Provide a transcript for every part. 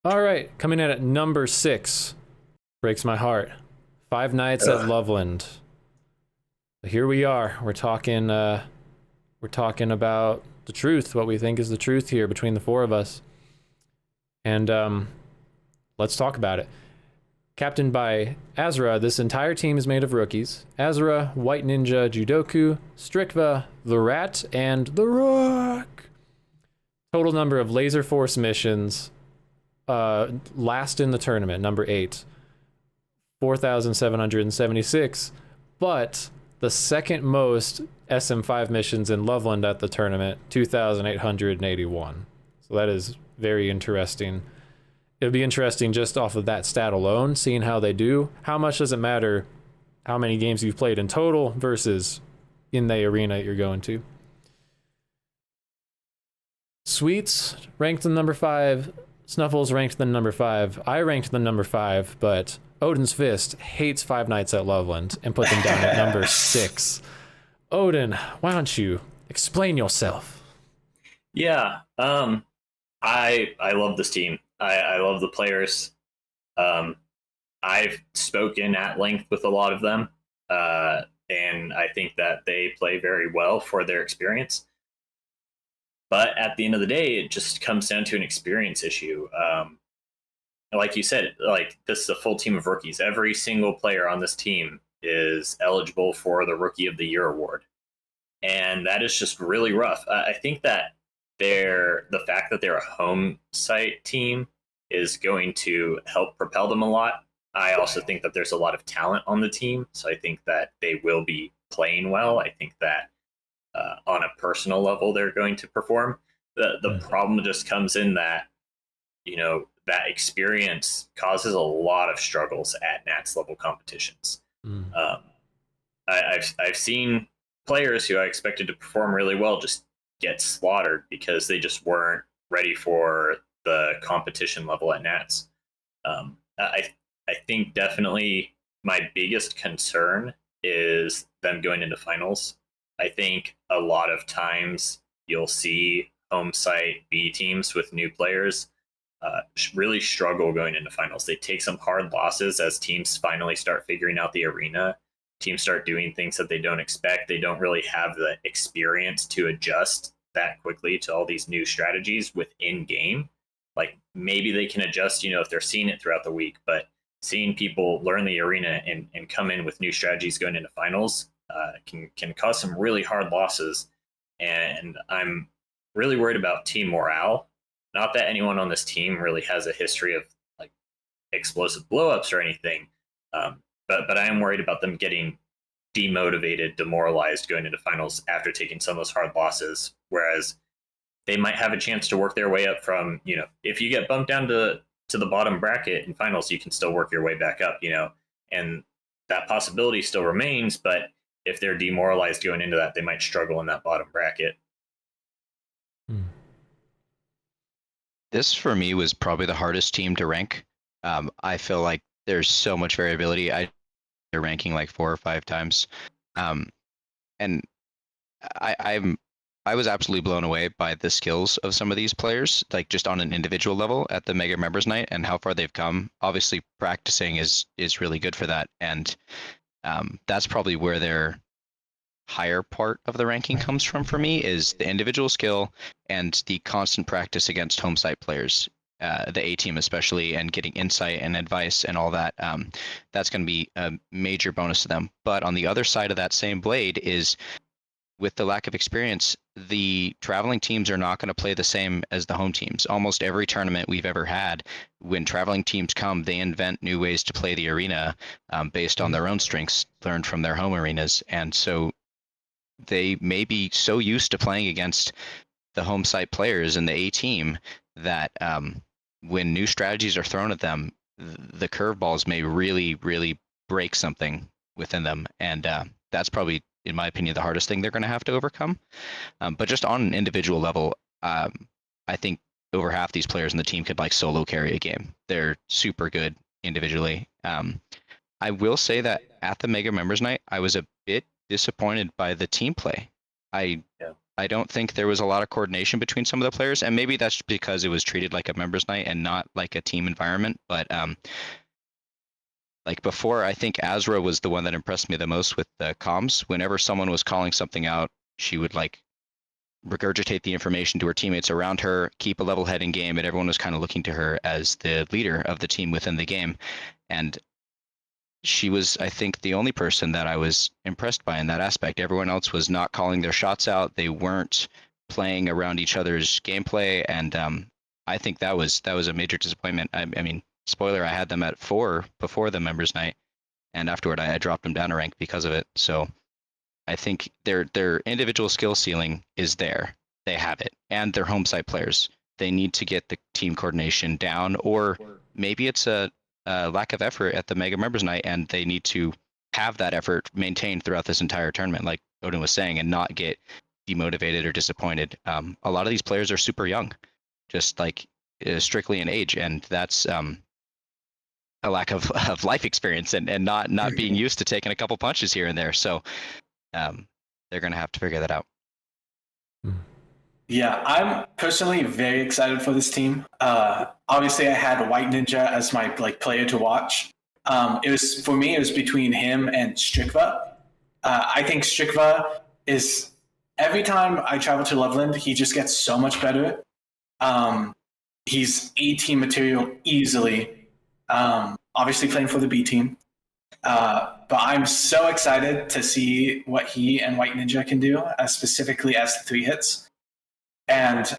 All right, coming in at number 6. Breaks my heart. Five Nights at Ugh. Loveland. Here we are. We're talking about the truth, what we think is the truth here between the four of us. And let's talk about it. Captained by Azra, this entire team is made of rookies. Azra, White Ninja, Judoku, Strikva, the Rat, and the Rock. Total number of Laserforce missions. Last in the tournament, number 8. 4,776. But the second most SM5 missions in Loveland at the tournament, 2,881. So that is very interesting. It'll be interesting just off of that stat alone, seeing how they do. How much does it matter how many games you've played in total versus in the arena you're going to? Sweets ranked the number 5. Snuffles ranked the number 5. I ranked the number 5, but Odin's Fist hates Five Nights at Loveland and put them down at number 6. Odin, why don't you explain yourself? Yeah. I love this team. I love the players. Um, I've spoken at length with a lot of them, and I think that they play very well for their experience. But at the end of the day, it just comes down to an experience issue. Like you said, like this is a full team of rookies. Every single player on this team is eligible for the Rookie of the Year award, and that is just really rough. I think that the fact that they're a home site team is going to help propel them a lot. I also think that there's a lot of talent on the team, so I think that they will be playing well. I think that on a personal level, they're going to perform. The problem just comes in that that experience causes a lot of struggles at Nats level competitions. Mm. I've seen players who I expected to perform really well just get slaughtered because they just weren't ready for the competition level at Nats. I think definitely my biggest concern is them going into finals. I think a lot of times you'll see home site B teams with new players really struggle going into finals. They take some hard losses as teams finally start figuring out the arena. Teams start doing things that they don't expect. They don't really have the experience to adjust that quickly to all these new strategies within game. Like maybe they can adjust, if they're seeing it throughout the week, but seeing people learn the arena and come in with new strategies going into finals can cause some really hard losses. And I'm really worried about team morale. Not that anyone on this team really has a history of like explosive blowups or anything, but I am worried about them getting demotivated, demoralized going into finals after taking some of those hard losses. Whereas they might have a chance to work their way up from, if you get bumped down to the bottom bracket in finals, you can still work your way back up, and that possibility still remains. But if they're demoralized going into that, they might struggle in that bottom bracket. Mm. This for me was probably the hardest team to rank. I feel like there's so much variability. They're ranking like 4 or 5 times, and I was absolutely blown away by the skills of some of these players, like just on an individual level at the Mega Members Night and how far they've come. Obviously, practicing is really good for that, and that's probably where their higher part of the ranking comes from for me is the individual skill and the constant practice against home site players, the A team especially, and getting insight and advice and all that. That's going to be a major bonus to them. But on the other side of that same blade is with the lack of experience, the traveling teams are not going to play the same as the home teams. Almost every tournament we've ever had, when traveling teams come, they invent new ways to play the arena based on their own strengths learned from their home arenas. And so they may be so used to playing against the home site players in the A team that when new strategies are thrown at them, the curveballs may really, really break something within them. And that's probably, in my opinion, the hardest thing they're going to have to overcome. But just on an individual level, I think over half these players in the team could like solo carry a game. They're super good individually. I will say that at the Mega Members Night, I was a bit disappointed by the team play. I Yeah. I don't think there was a lot of coordination between some of the players, and maybe that's because it was treated like a members night and not like a team environment. But like before, I think Azra was the one that impressed me the most with the comms. Whenever someone was calling something out, she would like regurgitate the information to her teammates around her, keep a level head in game, and everyone was kind of looking to her as the leader of the team within the game. And she was, I think, the only person that I was impressed by in that aspect. Everyone else was not calling their shots out. They weren't playing around each other's gameplay, and I think that was a major disappointment. I mean, spoiler, I had them at 4 before the members night, and afterward I dropped them down a rank because of it. So I think their individual skill ceiling is there. They have it, and they're home site players. They need to get the team coordination down, or maybe it's a lack of effort at the Mega Members Night, and they need to have that effort maintained throughout this entire tournament, like Odin was saying, and not get demotivated or disappointed. A lot of these players are super young, just like strictly in age, and that's a lack of life experience and not being used to taking a couple punches here and there. So they're going to have to figure that out. Yeah, I'm personally very excited for this team. Obviously, I had White Ninja as my player to watch. It was between him and Strikva. I think Strikva is, every time I travel to Loveland, he just gets so much better. He's A-team material easily. Obviously playing for the B team. But I'm so excited to see what he and White Ninja can do, specifically as the 3 hits. And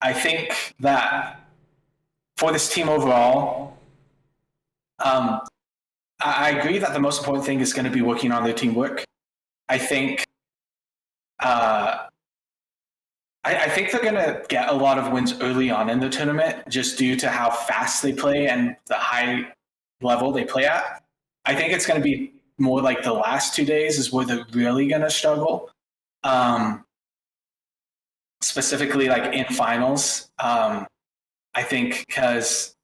I think that for this team overall, I agree that the most important thing is going to be working on their teamwork. I think I think they're going to get a lot of wins early on in the tournament just due to how fast they play and the high level they play at. I think it's going to be more like the last 2 days is where they're really going to struggle. Specifically like in finals. I think because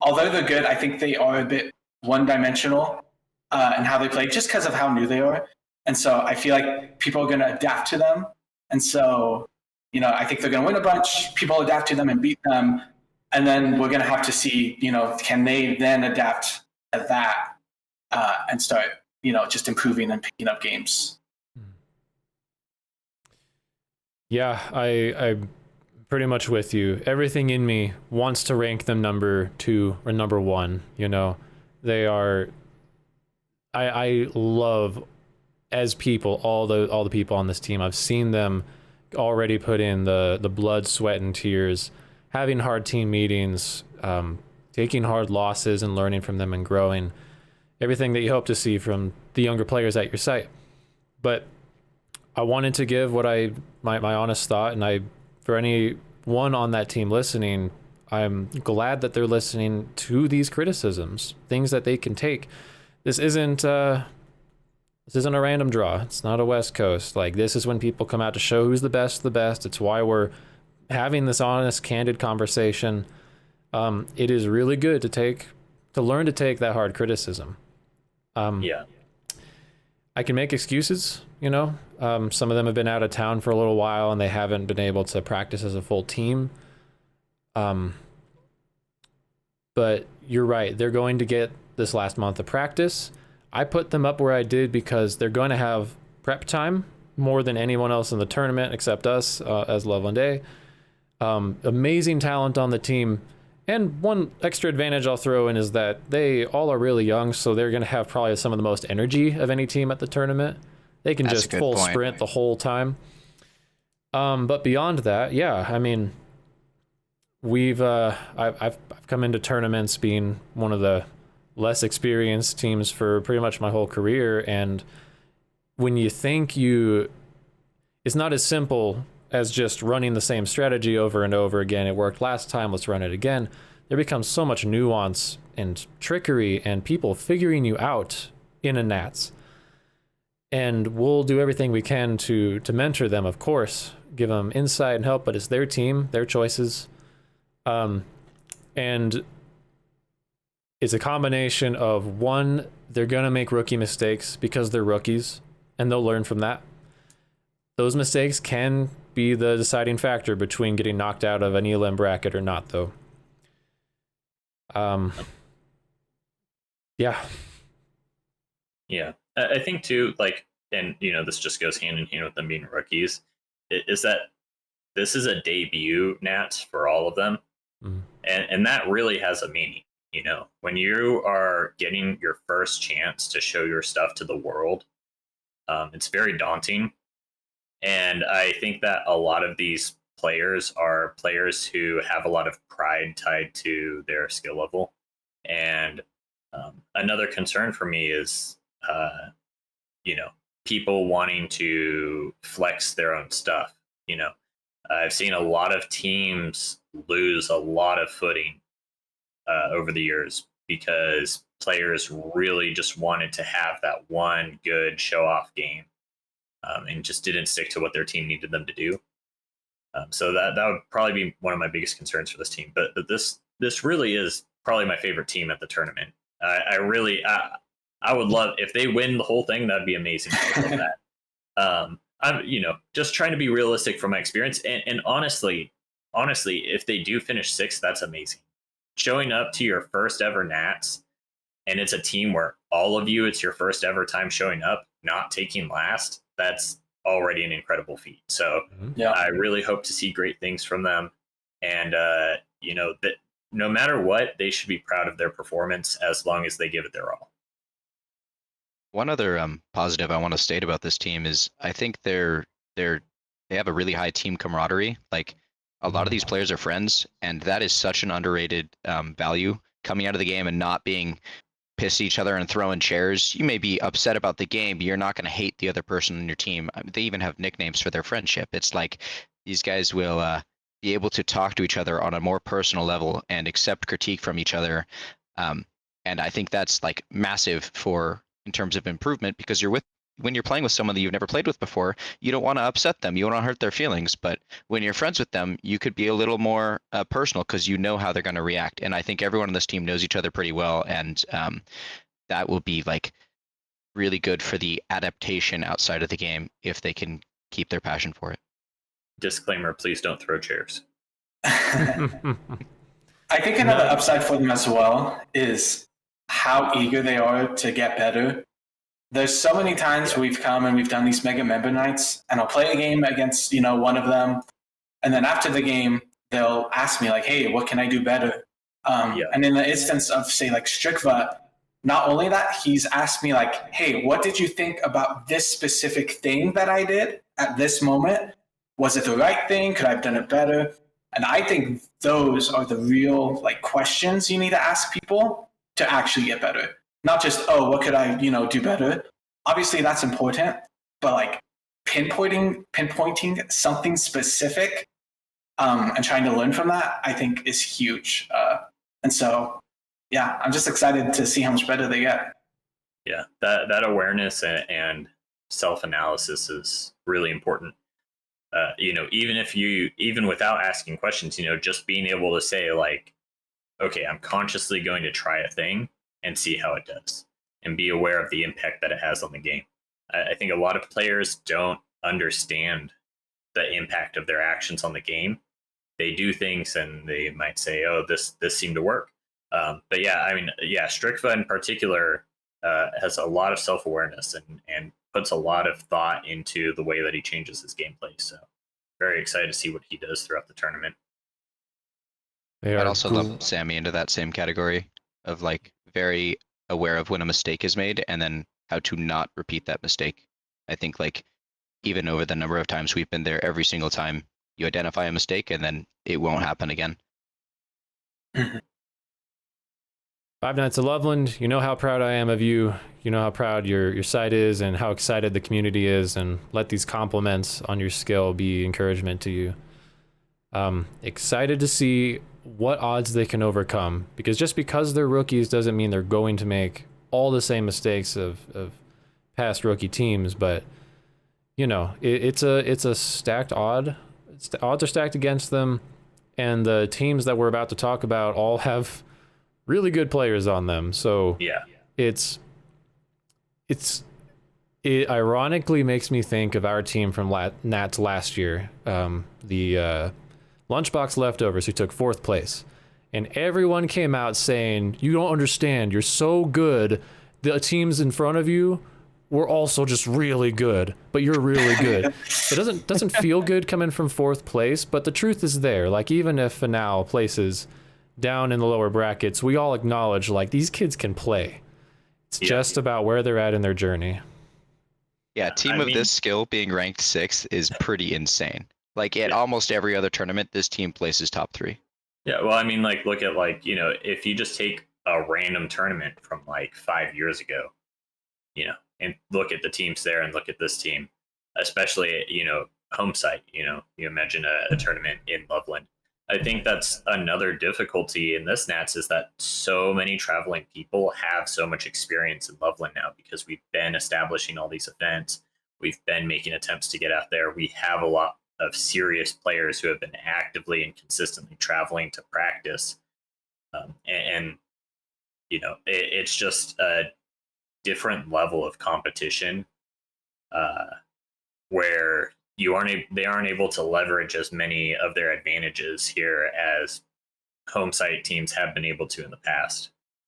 although they're good, I think they are a bit one-dimensional in how they play just because of how new they are. And so I feel like people are going to adapt to them. And so, I think they're going to win a bunch, people adapt to them and beat them. And then we're going to have to see, can they then adapt to that and start, just improving and picking up games. Yeah, I'm pretty much with you. Everything in me wants to rank them number 2 or number 1. They are. I love, as people, all the people on this team. I've seen them already put in the blood, sweat, and tears, having hard team meetings, taking hard losses and learning from them and growing. Everything that you hope to see from the younger players at your site. But I wanted to give what my honest thought, and for anyone on that team listening, I'm glad that they're listening to these criticisms, things that they can take. This isn't a random draw. It's not a West Coast. This is when people come out to show who's the best. It's why we're having this honest, candid conversation. It is really good to learn to take that hard criticism. Yeah. I can make excuses, some of them have been out of town for a little while and they haven't been able to practice as a full team. But you're right. They're going to get this last month of practice. I put them up where I did because they're going to have prep time more than anyone else in the tournament except us as Loveland A. Amazing talent on the team. And one extra advantage I'll throw in is that they all are really young, so they're going to have probably some of the most energy of any team at the tournament. They can just full sprint the whole time. But beyond that, yeah, I mean, I've come into tournaments being one of the less experienced teams for pretty much my whole career, and when you think it's not as simple as just running the same strategy over and over again. It worked last time, let's run it again. There becomes so much nuance and trickery and people figuring you out in a Nats. And we'll do everything we can to mentor them, of course, give them insight and help, but it's their team, their choices. And it's a combination of, one, they're going to make rookie mistakes because they're rookies and they'll learn from that. those mistakes can be the deciding factor between getting knocked out of an ELM bracket or not, though. Yeah. Yeah. I think too, like, and this just goes hand in hand with them being rookies, is that this is a debut Nats for all of them. Mm. And that really has a meaning. When you are getting your first chance to show your stuff to the world, it's very daunting. And I think that a lot of these players are players who have a lot of pride tied to their skill level. And another concern for me is, people wanting to flex their own stuff. I've seen a lot of teams lose a lot of footing over the years because players really just wanted to have that one good show off game and just didn't stick to what their team needed them to do. So that would probably be one of my biggest concerns for this team. But this really is probably my favorite team at the tournament. I would love if they win the whole thing. That'd be amazing. I would love that. I'm just trying to be realistic from my experience, and honestly, if they do finish sixth, that's amazing. Showing up to your first ever Nats, and it's a team where all of you, it's your first ever time showing up, not taking last. That's already an incredible feat. So Yeah. I really hope to see great things from them, and that no matter what, they should be proud of their performance as long as they give it their all. One other positive I want to state about this team is I think they have a really high team camaraderie. Like a lot of these players are friends, and that is such an underrated value coming out of the game and not being pissed at each other and throwing chairs. You may be upset about the game, but you're not going to hate the other person on your team. They even have nicknames for their friendship. It's like these guys will be able to talk to each other on a more personal level and accept critique from each other. And I think that's like massive in terms of improvement, because when you're playing with someone that you've never played with before, you don't want to upset them. You don't want to hurt their feelings. But when you're friends with them, you could be a little more personal because you know how they're going to react. And I think everyone on this team knows each other pretty well. And that will be like really good for the adaptation outside of the game if they can keep their passion for it. Disclaimer, please don't throw chairs. I think another upside for them as well is how eager they are to get better. There's so many times we've come and we've done these mega member nights, and I'll play a game against one of them, and then after the game they'll ask me like, hey, what can I do better? And in the instance of say like Strikva, not only that, he's asked me like, hey, what did you think about this specific thing that I did at this moment? Was it the right thing? Could I have done it better? And I think those are the real like questions you need to ask people to actually get better. Not just, oh, what could I, do better? Obviously that's important, but like pinpointing something specific and trying to learn from that, I think is huge. And so, yeah, I'm just excited to see how much better they get. Yeah, that awareness and self-analysis is really important. Even without asking questions, just being able to say like, okay, I'm consciously going to try a thing and see how it does and be aware of the impact that it has on the game. I think a lot of players don't understand the impact of their actions on the game. They do things and they might say, oh, this seemed to work. But yeah, I mean, yeah, Strikva in particular has a lot of self-awareness and puts a lot of thought into the way that he changes his gameplay. So very excited to see what he does throughout the tournament. I'd also lump Sammy into that same category of like very aware of when a mistake is made and then how to not repeat that mistake. I think like even over the number of times we've been there, every single time you identify a mistake and then it won't happen again. 5 Nights of Loveland, you know how proud I am of you. You know how proud your site is and how excited the community is, and let these compliments on your skill be encouragement to you. Excited to see what odds they can overcome, because just because they're rookies doesn't mean they're going to make all the same mistakes of past rookie teams, but it's a stacked odd. Odds are stacked against them, and the teams that we're about to talk about all have really good players on them. So yeah, it's it ironically makes me think of our team from Nats last year, the Lunchbox Leftovers, who took 4th place. And everyone came out saying, you don't understand, you're so good. The teams in front of you were also just really good, but you're really good. It doesn't feel good coming from 4th place, but the truth is there. Like, even if Finau places down in the lower brackets, we all acknowledge, like, these kids can play. It's just about where they're at in their journey. Yeah, a team this skill being ranked 6th is pretty insane. Like, at almost every other tournament, this team places top 3. Yeah, well, I mean, like, look at, like, you know, if you just take a random tournament from, like, 5 years ago, you know, and look at the teams there and look at this team, especially, you know, home site, you know, you imagine a tournament in Loveland. I think that's another difficulty in this Nats, is that so many traveling people have so much experience in Loveland now, because we've been establishing all these events. We've been making attempts to get out there. We have a lot of serious players who have been actively and consistently traveling to practice. And you know, it's just a different level of competition where they aren't able to leverage as many of their advantages here as home site teams have been able to in the past.